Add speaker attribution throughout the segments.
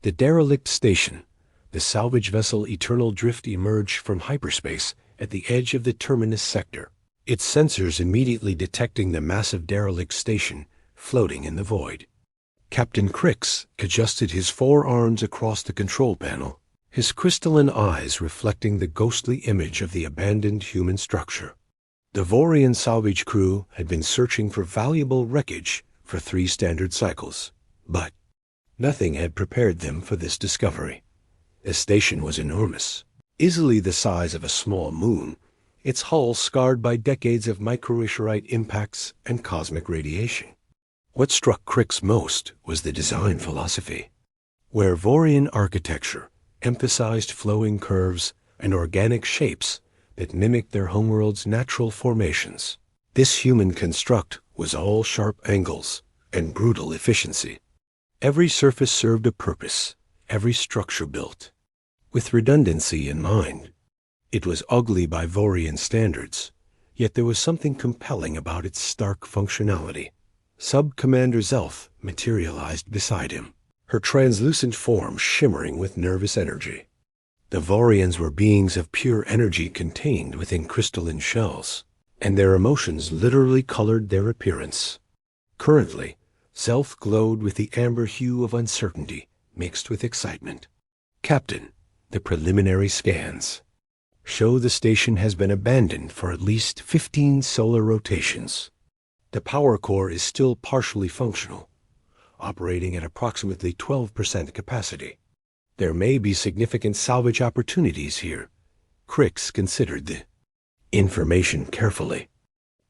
Speaker 1: The derelict station, the salvage vessel Eternal Drift, emerged from hyperspace at the edge of the terminus sector, its sensors immediately detecting the massive derelict station floating in the void. Captain Crix adjusted his forearms across the control panel, his crystalline eyes reflecting the ghostly image of the abandoned human structure. The Vorian salvage crew had been searching for valuable wreckage for 3 standard cycles, but nothing had prepared them for this discovery. The station was enormous, easily the size of a small moon, its hull scarred by decades of micrometeorite impacts and cosmic radiation. What struck Crix most was the design philosophy. Where Vorian architecture emphasized flowing curves and organic shapes that mimicked their homeworld's natural formations, this human construct was all sharp angles and brutal efficiency. Every surface served a purpose, every structure built with redundancy in mind. It was ugly by Vorian standards, yet there was something compelling about its stark functionality. Sub-Commander Zelf materialized beside him, her translucent form shimmering with nervous energy. The Vorians were beings of pure energy contained within crystalline shells, and their emotions literally colored their appearance. Currently, Zelf glowed with the amber hue of uncertainty mixed with excitement. Captain, the preliminary scans show the station has been abandoned for at least 15 solar rotations. The power core is still partially functional, operating at approximately 12% capacity. There may be significant salvage opportunities here. Crix considered the information carefully.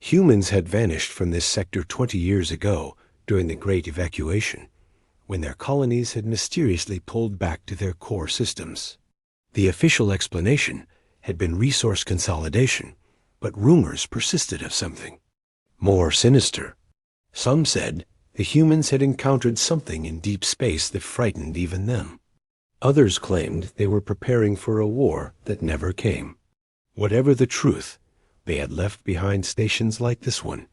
Speaker 1: Humans had vanished from this sector 20 years ago during the Great Evacuation, when their colonies had mysteriously pulled back to their core systems. The official explanation had been resource consolidation, but rumors persisted of something more sinister. Some said the humans had encountered something in deep space that frightened even them. Others claimed they were preparing for a war that never came. Whatever the truth, they had left behind stations like this one,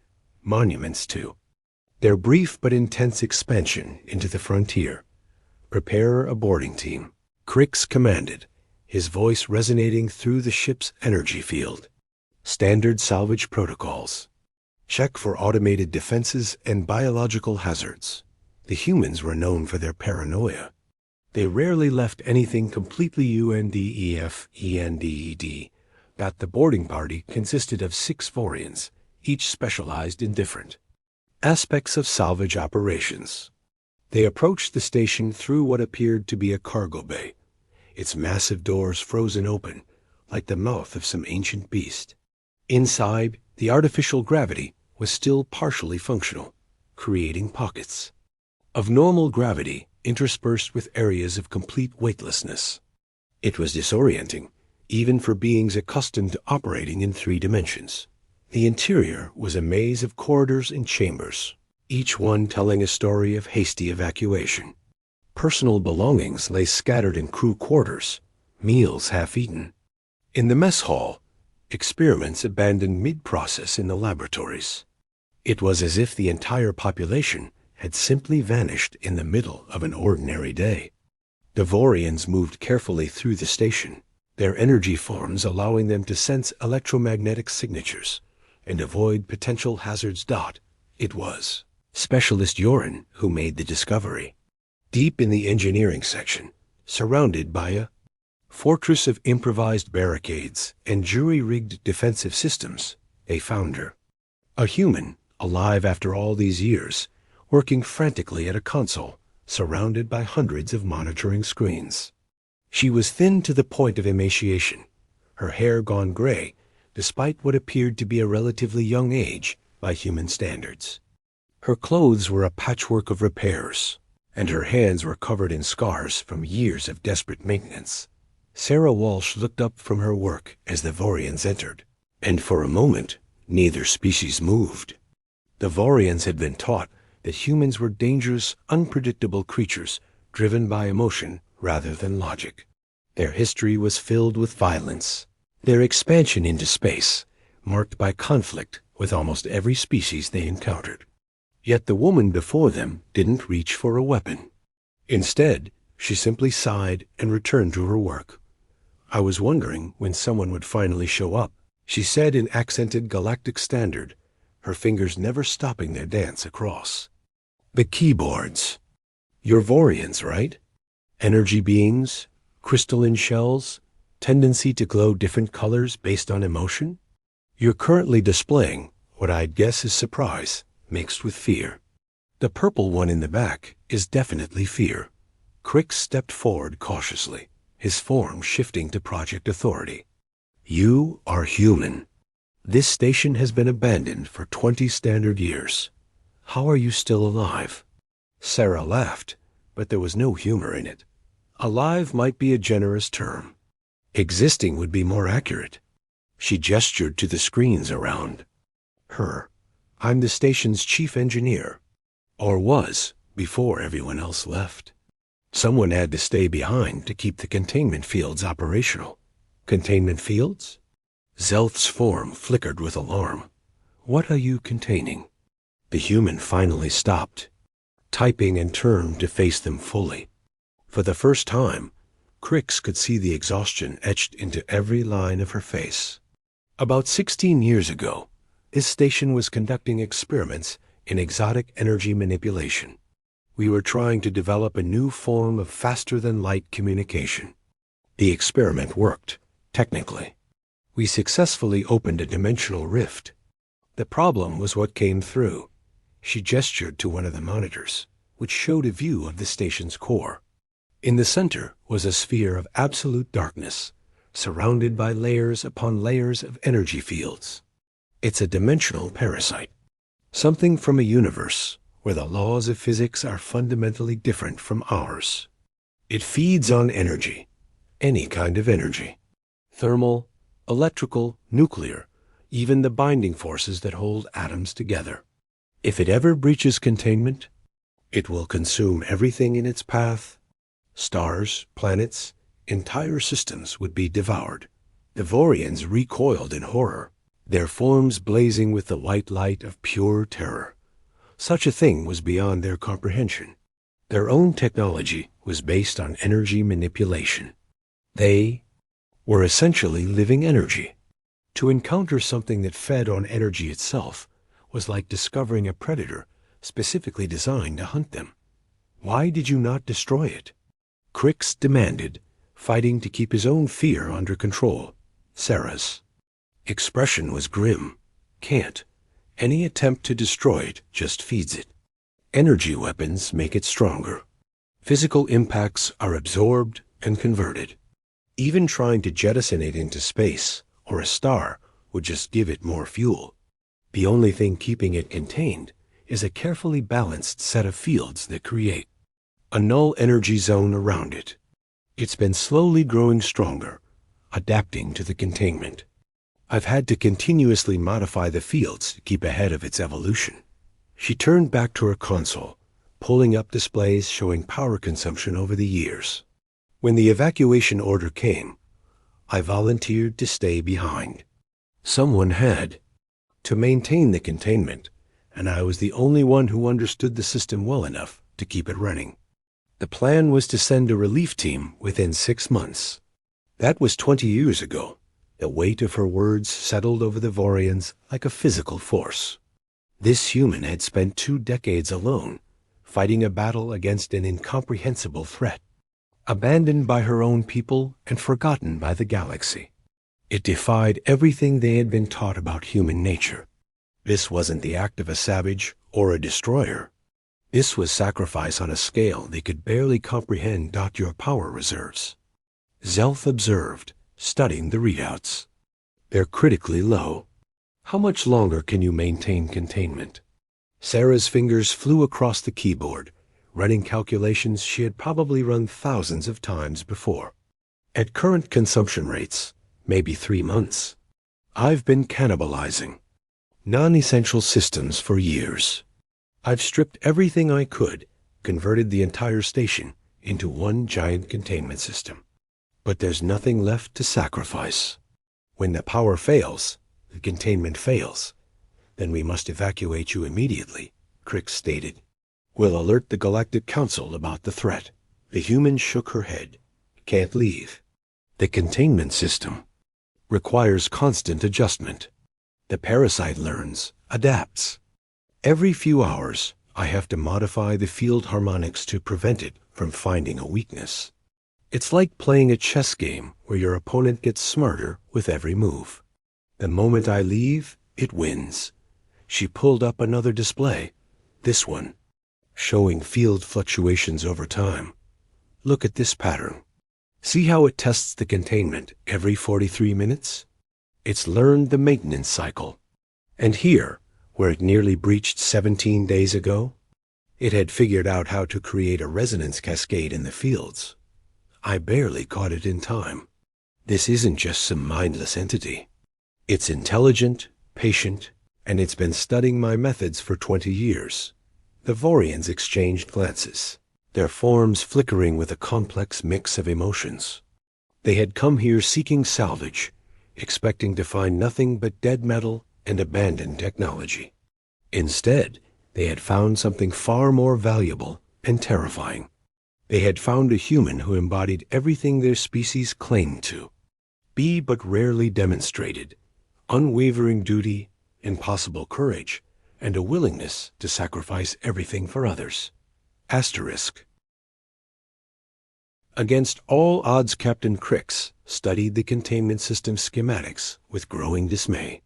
Speaker 1: monuments to their brief but intense expansion into the frontier. Prepare a boarding team, Crix commanded, his voice resonating through the ship's energy field. Standard salvage protocols. Check for automated defenses and biological hazards. The humans were known for their paranoia. They rarely left anything completely UNDEFENDED. That the boarding party consisted of 6 Vorians, each specialized in different aspects of salvage operations. They approached the station through what appeared to be a cargo bay, its massive doors frozen open like the mouth of some ancient beast. Inside, the artificial gravity was still partially functional, creating pockets of normal gravity interspersed with areas of complete weightlessness. It was disorienting, even for beings accustomed to operating in 3 dimensions. The interior was a maze of corridors and chambers, each one telling a story of hasty evacuation. Personal belongings lay scattered in crew quarters, meals half-eaten. In the mess hall, experiments abandoned mid-process in the laboratories. It was as if the entire population had simply vanished in the middle of an ordinary day. The Vorians moved carefully through the station, their energy forms allowing them to sense electromagnetic signatures and avoid potential hazards. It was Specialist Yorin who made the discovery. Deep in the engineering section, surrounded by a fortress of improvised barricades and jury-rigged defensive systems, they found her. A human, alive after all these years, working frantically at a console, surrounded by hundreds of monitoring screens. She was thin to the point of emaciation, her hair gone gray, despite what appeared to be a relatively young age by human standards. Her clothes were a patchwork of repairs, and her hands were covered in scars from years of desperate maintenance. Sarah Walsh looked up from her work as the Vorians entered, and for a moment, neither species moved. The Vorians had been taught that humans were dangerous, unpredictable creatures driven by emotion rather than logic. Their history was filled with violence, their expansion into space marked by conflict with almost every species they encountered. Yet the woman before them didn't reach for a weapon. Instead, She simply sighed and returned to her work. I was wondering when someone would finally show up, she said in accented Galactic standard, her fingers never stopping their dance across. The keyboards. You're Vorians, right? Energy beings, crystalline shells, tendency to glow different colors based on emotion? You're currently displaying what I'd guess is surprise, mixed with fear. The purple one in the back is definitely fear. Crick stepped forward cautiously, his form shifting to project authority. You are human. This station has been abandoned for 20 standard years. How are you still alive? Sarah laughed, but there was no humor in it. Alive might be a generous term. Existing would be more accurate. She gestured to the screens around her. I'm the station's chief engineer. Or was, before everyone else left. Someone had to stay behind to keep the containment fields operational. Containment fields? Zelth's form flickered with alarm. What are you containing? The human finally stopped, typing and turned to face them fully. For the first time, Crix could see the exhaustion etched into every line of her face. About 16 years ago, this station was conducting experiments in exotic energy manipulation. We were trying to develop a new form of faster-than-light communication. The experiment worked, technically. We successfully opened a dimensional rift. The problem was what came through. She gestured to one of the monitors, which showed a view of the station's core. In the center was a sphere of absolute darkness, surrounded by layers upon layers of energy fields. It's a dimensional parasite, something from a universe where the laws of physics are fundamentally different from ours. It feeds on energy, any kind of energy. Thermal, electrical, nuclear, even the binding forces that hold atoms together. If it ever breaches containment, it will consume everything in its path. Stars, planets, entire systems would be devoured. The Vorians recoiled in horror, their forms blazing with the white light of pure terror. Such a thing was beyond their comprehension. Their own technology was based on energy manipulation. They were essentially living energy. To encounter something that fed on energy itself was like discovering a predator specifically designed to hunt them. Why did you not destroy it? Crix demanded, fighting to keep his own fear under control. Sarah's expression was grim. Can't. Any attempt to destroy it just feeds it. Energy weapons make it stronger. Physical impacts are absorbed and converted. Even trying to jettison it into space or a star would just give it more fuel. The only thing keeping it contained is a carefully balanced set of fields that create a null energy zone around it. It's been slowly growing stronger, adapting to the containment. I've had to continuously modify the fields to keep ahead of its evolution. She turned back to her console, pulling up displays showing power consumption over the years. When the evacuation order came, I volunteered to stay behind. Someone had to maintain the containment, and I was the only one who understood the system well enough to keep it running. The plan was to send a relief team within 6 months. That was 20 years ago. The weight of her words settled over the Vorians like a physical force. This human had spent 2 decades alone, fighting a battle against an incomprehensible threat, abandoned by her own people and forgotten by the galaxy. It defied everything they had been taught about human nature. This wasn't the act of a savage or a destroyer. This was sacrifice on a scale they could barely comprehend. Your power reserves. Zelth observed, studying the readouts. They're critically low. How much longer can you maintain containment? Sarah's fingers flew across the keyboard, running calculations she had probably run thousands of times before. At current consumption rates, maybe 3 months. I've been cannibalizing non-essential systems for years. I've stripped everything I could, converted the entire station into one giant containment system. But there's nothing left to sacrifice. When the power fails, the containment fails. Then we must evacuate you immediately, Crix stated. We'll alert the Galactic Council about the threat. The human shook her head. Can't leave. The containment system requires constant adjustment. The parasite learns, adapts. Every few hours, I have to modify the field harmonics to prevent it from finding a weakness. It's like playing a chess game where your opponent gets smarter with every move. The moment I leave, it wins. She pulled up another display, this one, showing field fluctuations over time. Look at this pattern. See how it tests the containment every 43 minutes? It's learned the maintenance cycle. And here, where it nearly breached 17 days ago, it had figured out how to create a resonance cascade in the fields. I barely caught it in time. This isn't just some mindless entity. It's intelligent, patient, and it's been studying my methods for 20 years. The Vorians exchanged glances, their forms flickering with a complex mix of emotions. They had come here seeking salvage, expecting to find nothing but dead metal and abandoned technology. Instead, they had found something far more valuable and terrifying. They had found a human who embodied everything their species claimed to be but rarely demonstrated: unwavering duty, impossible courage, and a willingness to sacrifice everything for others. Asterisk. Against all odds, Captain Crix studied the containment system schematics with growing dismay.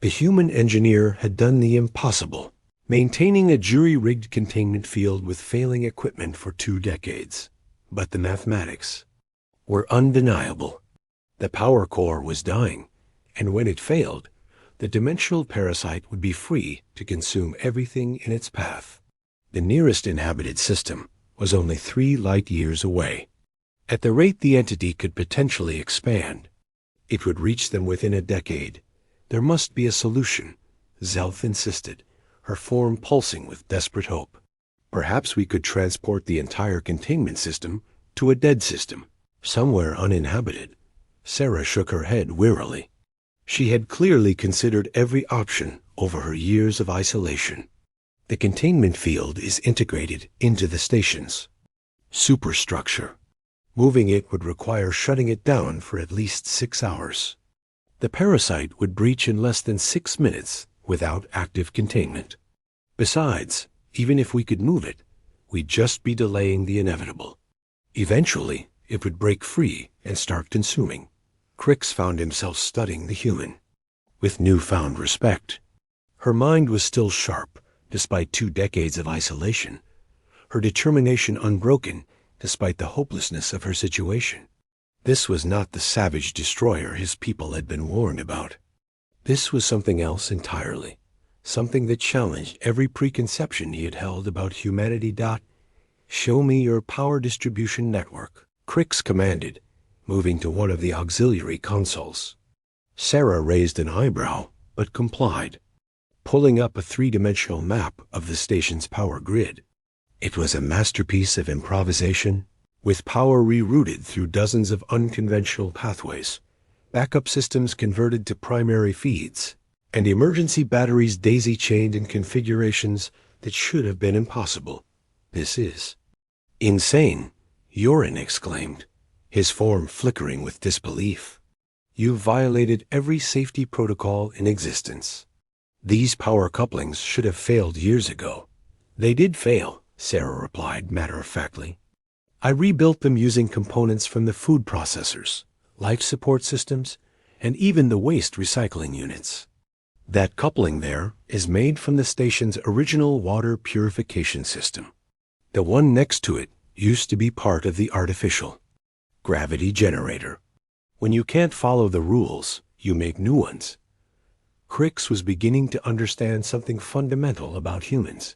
Speaker 1: The human engineer had done the impossible, maintaining a jury-rigged containment field with failing equipment for 2 decades. But the mathematics were undeniable. The power core was dying, and when it failed, the dimensional parasite would be free to consume everything in its path. The nearest inhabited system was only 3 light years away. At the rate the entity could potentially expand, it would reach them within a decade. There must be a solution, Zelf insisted, her form pulsing with desperate hope. Perhaps we could transport the entire containment system to a dead system, somewhere uninhabited. Sarah shook her head wearily. She had clearly considered every option over her years of isolation. The containment field is integrated into the station's superstructure. Moving it would require shutting it down for at least 6 hours. The parasite would breach in less than 6 minutes without active containment. Besides, even if we could move it, we'd just be delaying the inevitable. Eventually, it would break free and start consuming. Crix found himself studying the human with newfound respect. Her mind was still sharp, despite 2 decades of isolation, her determination unbroken despite the hopelessness of her situation. This was not the savage destroyer his people had been warned about. This was something else entirely, something that challenged every preconception he had held about humanity. Show me your power distribution network, Crix commanded, moving to one of the auxiliary consoles. Sarah raised an eyebrow, but complied, pulling up a 3-dimensional map of the station's power grid. It was a masterpiece of improvisation, with power rerouted through dozens of unconventional pathways, backup systems converted to primary feeds, and emergency batteries daisy-chained in configurations that should have been impossible. This is insane, Yorin exclaimed, his form flickering with disbelief. You've violated every safety protocol in existence. These power couplings should have failed years ago. They did fail, Sarah replied matter-of-factly. I rebuilt them using components from the food processors, life support systems, and even the waste recycling units. That coupling there is made from the station's original water purification system. The one next to it used to be part of the artificial gravity generator. When you can't follow the rules, you make new ones. Crix was beginning to understand something fundamental about humans.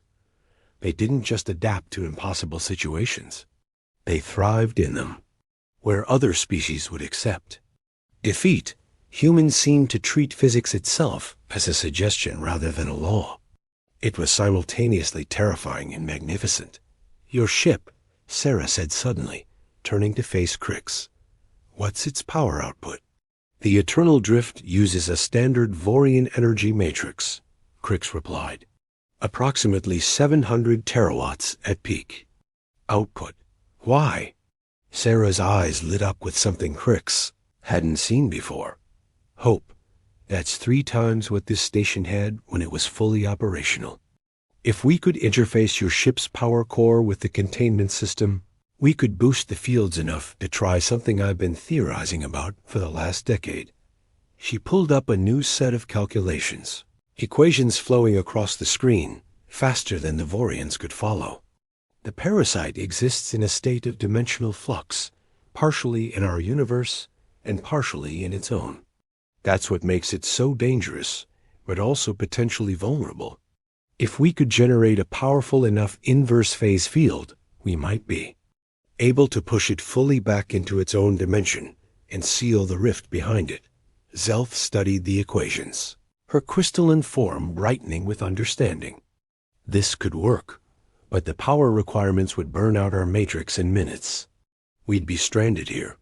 Speaker 1: They didn't just adapt to impossible situations. They thrived in them, where other species would accept defeat. Humans seemed to treat physics itself as a suggestion rather than a law. It was simultaneously terrifying and magnificent. Your ship, Sarah said suddenly, turning to face Crix. What's its power output? The Eternal Drift uses a standard Vorian energy matrix, Crix replied. Approximately 700 terawatts at peak. Output, Why? Sarah's eyes lit up with something Crix hadn't seen before. Hope. That's 3 times what this station had when it was fully operational. If we could interface your ship's power core with the containment system, we could boost the fields enough to try something I've been theorizing about for the last decade. She pulled up a new set of calculations, equations flowing across the screen, faster than the Vorians could follow. The parasite exists in a state of dimensional flux, partially in our universe and partially in its own. That's what makes it so dangerous, but also potentially vulnerable. If we could generate a powerful enough inverse phase field, we might be able to push it fully back into its own dimension and seal the rift behind it. Zelf studied the equations, her crystalline form brightening with understanding. This could work, but the power requirements would burn out our matrix in minutes. We'd be stranded here.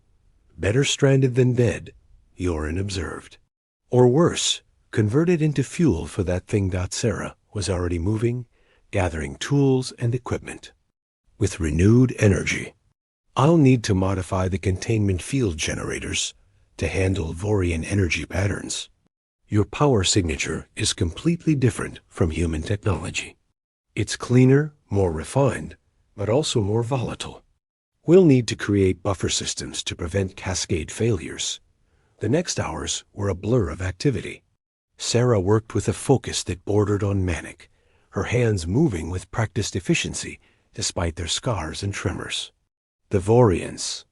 Speaker 1: Better stranded than dead, Yorin observed. Or worse, converted into fuel for that thing. Sarah was already moving, gathering tools and equipment. With renewed energy. I'll need to modify the containment field generators to handle Vorian energy patterns. Your power signature is completely different from human technology. It's cleaner, more refined, but also more volatile. We'll need to create buffer systems to prevent cascade failures. The next hours were a blur of activity. Sarah worked with a focus that bordered on manic, her hands moving with practiced efficiency despite their scars and tremors. The Vorians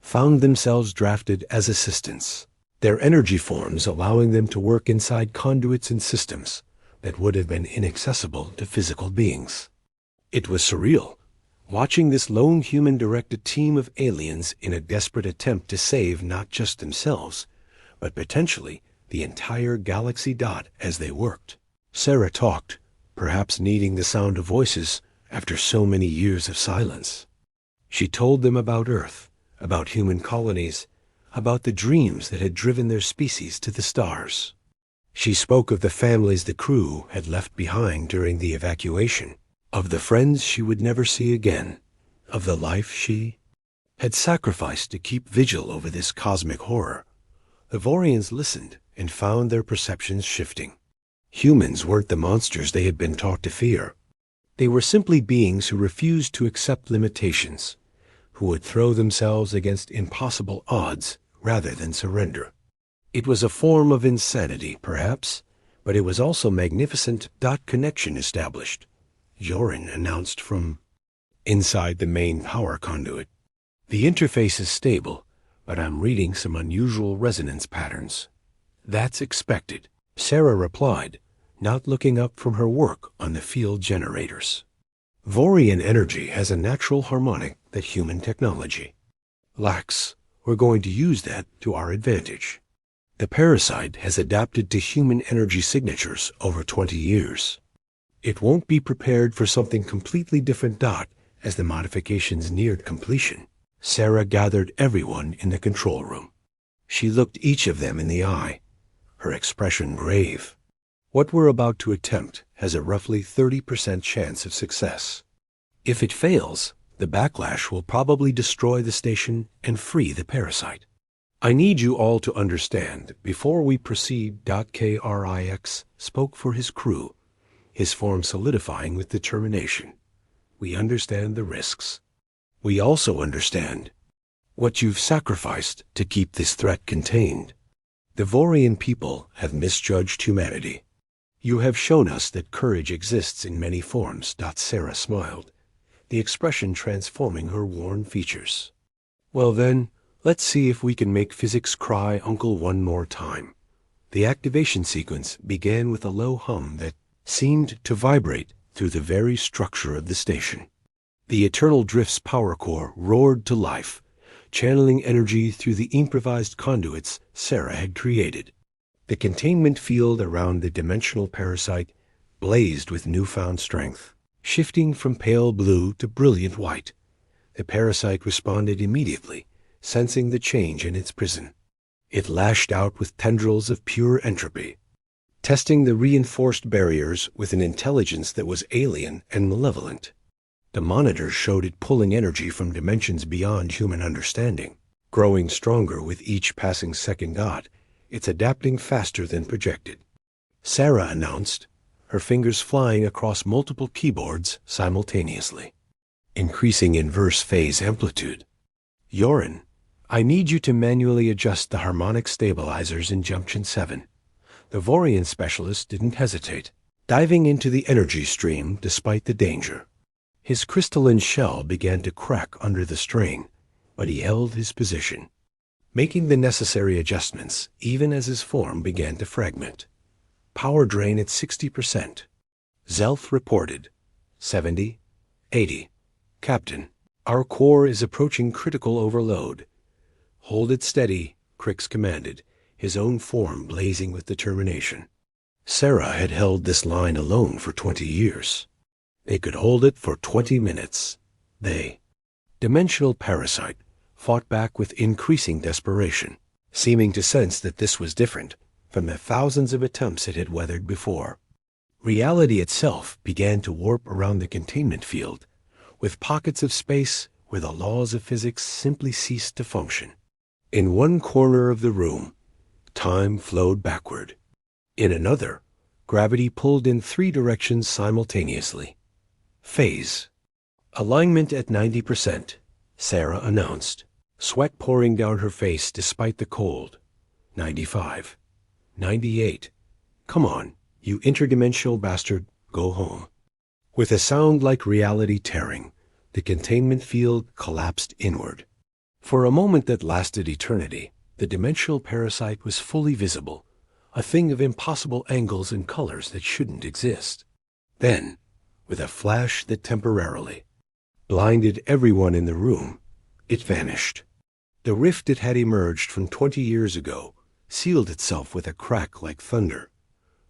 Speaker 1: found themselves drafted as assistants, their energy forms allowing them to work inside conduits and systems that would have been inaccessible to physical beings. It was surreal, watching this lone human-directed team of aliens in a desperate attempt to save not just themselves, but potentially the entire galaxy. As they worked, Sarah talked, perhaps needing the sound of voices after so many years of silence. She told them about Earth, about human colonies, about the dreams that had driven their species to the stars. She spoke of the families the crew had left behind during the evacuation, of the friends she would never see again, of the life she had sacrificed to keep vigil over this cosmic horror. The Vorians listened and found their perceptions shifting. Humans weren't the monsters they had been taught to fear. They were simply beings who refused to accept limitations, who would throw themselves against impossible odds rather than surrender. It was a form of insanity, perhaps, but it was also magnificent. Connection established, Jorin announced from inside the main power conduit. The interface is stable, but I'm reading some unusual resonance patterns. That's expected, Sarah replied, not looking up from her work on the field generators. Vorian energy has a natural harmonic that human technology lacks. We're going to use that to our advantage. The parasite has adapted to human energy signatures over 20 years. It won't be prepared for something completely different. As the modifications neared completion, Sarah gathered everyone in the control room. She looked each of them in the eye, her expression grave. What we're about to attempt has a roughly 30% chance of success. If it fails, the backlash will probably destroy the station and free the parasite. I need you all to understand, before we proceed. Krix spoke for his crew, his form solidifying with determination. We understand the risks. We also understand what you've sacrificed to keep this threat contained. The Vorian people have misjudged humanity. You have shown us that courage exists in many forms. Sarah smiled, the expression transforming her worn features. Well then, let's see if we can make physics cry uncle one more time. The activation sequence began with a low hum that seemed to vibrate through the very structure of the station. The Eternal Drift's power core roared to life, channeling energy through the improvised conduits Sarah had created. The containment field around the dimensional parasite blazed with newfound strength, shifting from pale blue to brilliant white. The parasite responded immediately, sensing the change in its prison. It lashed out with tendrils of pure entropy, testing the reinforced barriers with an intelligence that was alien and malevolent. The monitors showed it pulling energy from dimensions beyond human understanding, growing stronger with each passing second god. It's adapting faster than projected, Sarah announced, her fingers flying across multiple keyboards simultaneously, increasing inverse phase amplitude. Yorin, I need you to manually adjust the harmonic stabilizers in Junction 7. The Vorian specialist didn't hesitate, diving into the energy stream despite the danger. His crystalline shell began to crack under the strain, but he held his position, making the necessary adjustments even as his form began to fragment. Power drain at 60%. Zelf reported. 70, 80. Captain, our core is approaching critical overload. Hold it steady, Crix commanded, his own form blazing with determination. Sarah had held this line alone for 20 years. They could hold it for 20 minutes. Dimensional Parasite, fought back with increasing desperation, seeming to sense that this was different from the thousands of attempts it had weathered before. Reality itself began to warp around the containment field, with pockets of space where the laws of physics simply ceased to function. In one corner of the room, time flowed backward. In another, gravity pulled in 3 directions simultaneously. Phase. Alignment at 90%, Sarah announced, sweat pouring down her face despite the cold. 95. 98. Come on, you interdimensional bastard, go home. With a sound like reality tearing, the containment field collapsed inward. For a moment that lasted eternity, the dimensional parasite was fully visible, a thing of impossible angles and colors that shouldn't exist. Then, with a flash that temporarily blinded everyone in the room, it vanished. The rift that had emerged from 20 years ago sealed itself with a crack like thunder.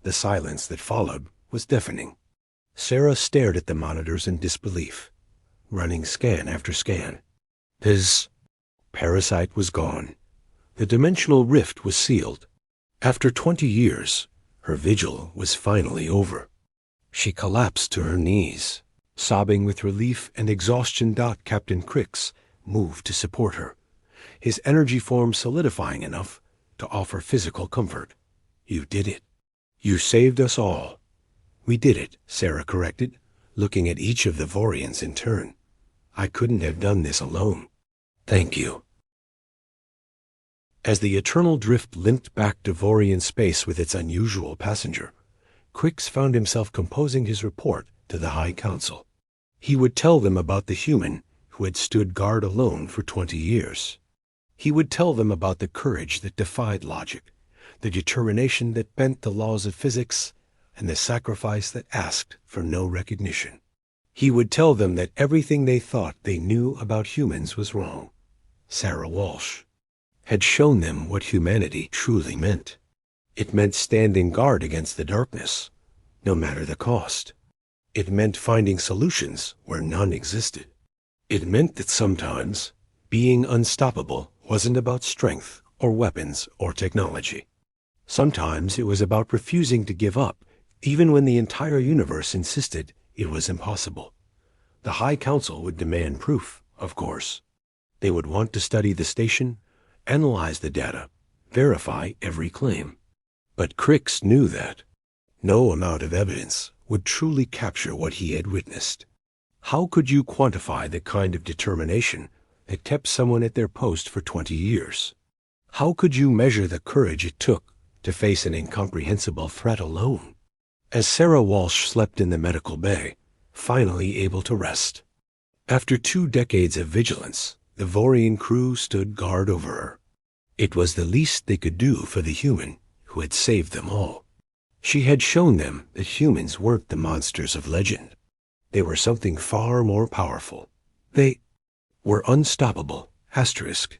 Speaker 1: The silence that followed was deafening. Sarah stared at the monitors in disbelief, running scan after scan. His parasite was gone. The dimensional rift was sealed. After 20 years, her vigil was finally over. She collapsed to her knees, sobbing with relief and exhaustion. Captain Crix moved to support her, his energy form solidifying enough to offer physical comfort. You did it. You saved us all. We did it, Sarah corrected, looking at each of the Vorians in turn. I couldn't have done this alone. Thank you. As the eternal drift limped back to Vorian space with its unusual passenger, Crix found himself composing his report to the High Council. He would tell them about the human who had stood guard alone for 20 years. He would tell them about the courage that defied logic, the determination that bent the laws of physics, and the sacrifice that asked for no recognition. He would tell them that everything they thought they knew about humans was wrong. Sarah Walsh had shown them what humanity truly meant. It meant standing guard against the darkness, no matter the cost. It meant finding solutions where none existed. It meant that sometimes being unstoppable wasn't about strength or weapons or technology. Sometimes it was about refusing to give up, even when the entire universe insisted it was impossible. The High Council would demand proof, of course. They would want to study the station, analyze the data, verify every claim. But Crix knew that no amount of evidence would truly capture what he had witnessed. How could you quantify the kind of determination that kept someone at their post for 20 years? How could you measure the courage it took to face an incomprehensible threat alone? As Sarah Walsh slept in the medical bay, finally able to rest, after 2 decades of vigilance, the Vorian crew stood guard over her. It was the least they could do for the human who had saved them all. She had shown them that humans weren't the monsters of legend. They were something far more powerful. They were unstoppable, asterisk,